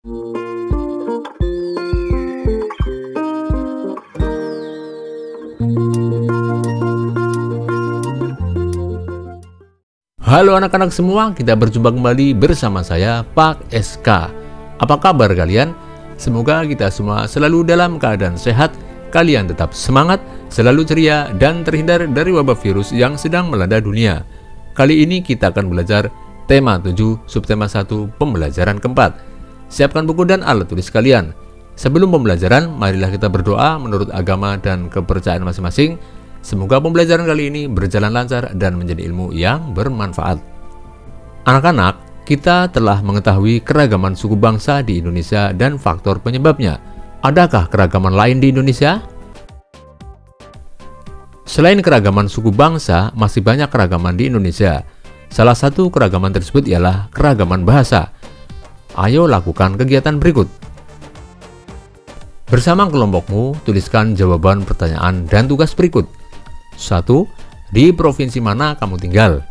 Halo anak-anak semua, kita berjumpa kembali bersama saya Pak SK. Apa kabar kalian? Semoga kita semua selalu dalam keadaan sehat, kalian tetap semangat, selalu ceria, dan terhindar dari wabah virus yang sedang melanda dunia. Kali ini kita akan belajar tema 7, subtema 1, pembelajaran keempat. Siapkan buku dan alat tulis kalian. Sebelum pembelajaran, marilah kita berdoa menurut agama dan kepercayaan masing-masing. Semoga pembelajaran kali ini berjalan lancar dan menjadi ilmu yang bermanfaat. Anak-anak, kita telah mengetahui keragaman suku bangsa di Indonesia dan faktor penyebabnya. Adakah keragaman lain di Indonesia? Selain keragaman suku bangsa, masih banyak keragaman di Indonesia. Salah satu keragaman tersebut ialah keragaman bahasa. Ayo lakukan kegiatan berikut. Bersama kelompokmu, tuliskan jawaban pertanyaan dan tugas berikut. 1. Di provinsi mana kamu tinggal?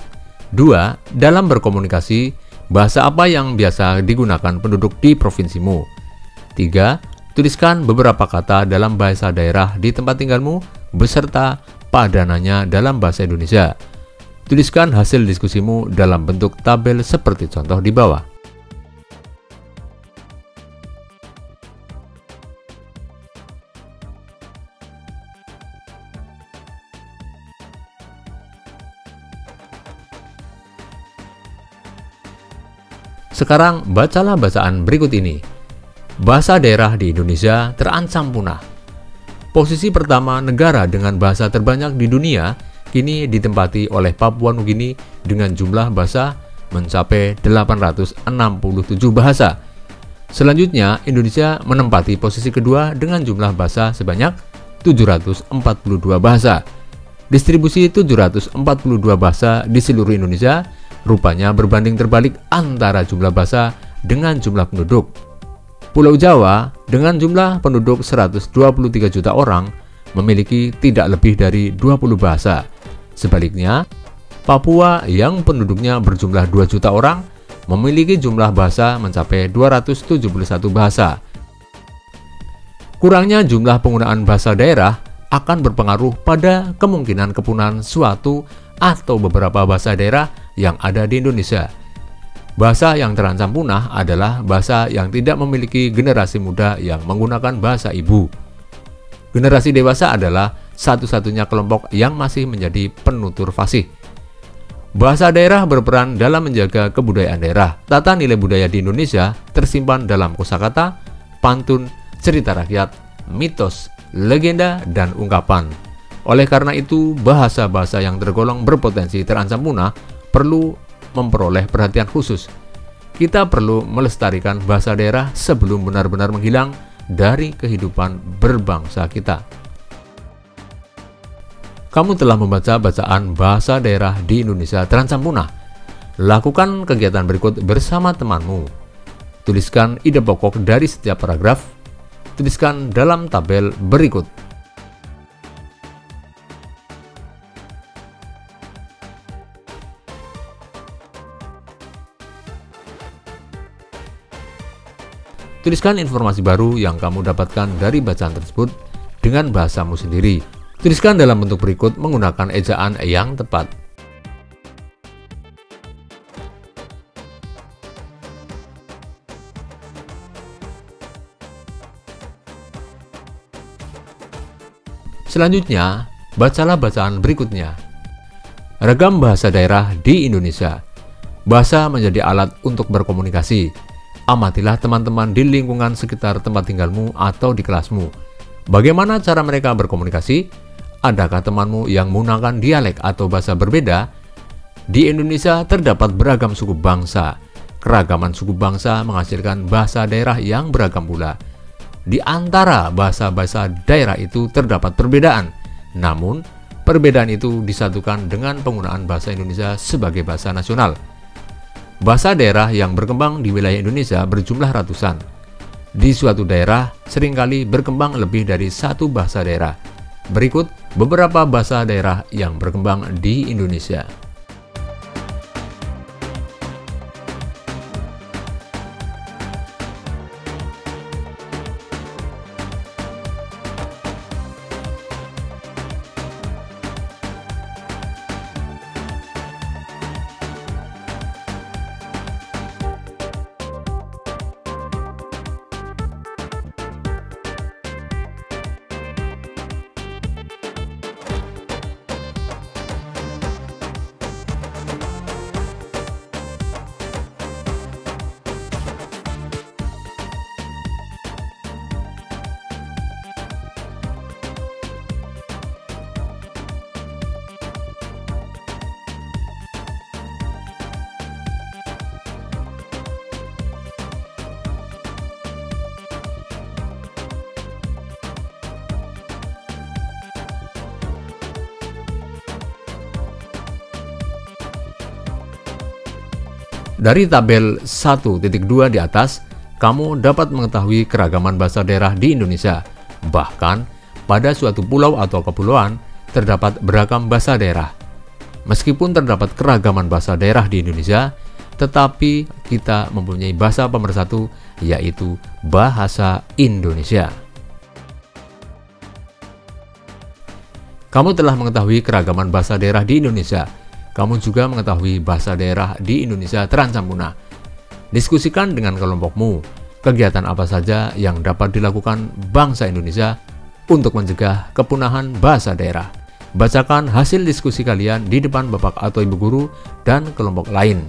2. Dalam berkomunikasi, bahasa apa yang biasa digunakan penduduk di provinsimu? 3. Tuliskan beberapa kata dalam bahasa daerah di tempat tinggalmu beserta padanannya dalam bahasa Indonesia. Tuliskan hasil diskusimu dalam bentuk tabel seperti contoh di bawah. Sekarang bacalah bacaan berikut ini. Bahasa daerah di Indonesia terancam punah. Posisi pertama negara dengan bahasa terbanyak di dunia kini ditempati oleh Papua Nugini dengan jumlah bahasa mencapai 867 bahasa. Selanjutnya, Indonesia menempati posisi kedua dengan jumlah bahasa sebanyak 742 bahasa. Distribusi 742 bahasa di seluruh Indonesia rupanya berbanding terbalik antara jumlah bahasa dengan jumlah penduduk. Pulau Jawa dengan jumlah penduduk 123 juta orang memiliki tidak lebih dari 20 bahasa. Sebaliknya, Papua yang penduduknya berjumlah 2 juta orang memiliki jumlah bahasa mencapai 271 bahasa. Kurangnya jumlah penggunaan bahasa daerah akan berpengaruh pada kemungkinan kepunahan suatu atau beberapa bahasa daerah yang ada di Indonesia. Bahasa yang terancam punah adalah bahasa yang tidak memiliki generasi muda yang menggunakan bahasa ibu. Generasi dewasa adalah satu-satunya kelompok yang masih menjadi penutur fasih. Bahasa daerah berperan dalam menjaga kebudayaan daerah. Tata nilai budaya di Indonesia tersimpan dalam kosakata, pantun, cerita rakyat, mitos, legenda, dan ungkapan. Oleh karena itu, bahasa-bahasa yang tergolong berpotensi terancam punah perlu memperoleh perhatian khusus. Kita perlu melestarikan bahasa daerah sebelum benar-benar menghilang dari kehidupan berbangsa kita. Kamu telah membaca bacaan bahasa daerah di Indonesia terancam punah. Lakukan kegiatan berikut bersama temanmu. Tuliskan ide pokok dari setiap paragraf. Tuliskan dalam tabel berikut. Tuliskan informasi baru yang kamu dapatkan dari bacaan tersebut dengan bahasamu sendiri. Tuliskan dalam bentuk berikut menggunakan ejaan yang tepat. Selanjutnya, bacalah bacaan berikutnya. Ragam bahasa daerah di Indonesia. Bahasa menjadi alat untuk berkomunikasi. Amatilah teman-teman di lingkungan sekitar tempat tinggalmu atau di kelasmu. Bagaimana cara mereka berkomunikasi? Adakah temanmu yang menggunakan dialek atau bahasa berbeda? Di Indonesia terdapat beragam suku bangsa. Keragaman suku bangsa menghasilkan bahasa daerah yang beragam pula. Di antara bahasa-bahasa daerah itu terdapat perbedaan. Namun, perbedaan itu disatukan dengan penggunaan bahasa Indonesia sebagai bahasa nasional. Bahasa daerah yang berkembang di wilayah Indonesia berjumlah ratusan. Di suatu daerah seringkali berkembang lebih dari satu bahasa daerah. Berikut beberapa bahasa daerah yang berkembang di Indonesia. Dari tabel 1.2 di atas, kamu dapat mengetahui keragaman bahasa daerah di Indonesia. Bahkan, pada suatu pulau atau kepulauan, terdapat beragam bahasa daerah. Meskipun terdapat keragaman bahasa daerah di Indonesia, tetapi kita mempunyai bahasa pemersatu, yaitu bahasa Indonesia. Kamu telah mengetahui keragaman bahasa daerah di Indonesia. Kamu juga mengetahui bahasa daerah di Indonesia terancam punah. Diskusikan dengan kelompokmu kegiatan apa saja yang dapat dilakukan bangsa Indonesia untuk mencegah kepunahan bahasa daerah. Bacakan hasil diskusi kalian di depan bapak atau ibu guru dan kelompok lain.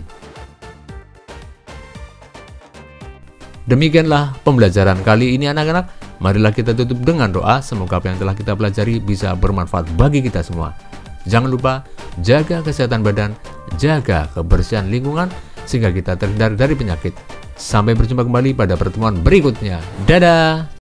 Demikianlah pembelajaran kali ini anak-anak. Marilah kita tutup dengan doa, semoga apa yang telah kita pelajari bisa bermanfaat bagi kita semua. Jangan lupa jaga kesehatan badan, jaga kebersihan lingkungan, sehingga kita terhindar dari penyakit. Sampai berjumpa kembali pada pertemuan berikutnya. Dadah!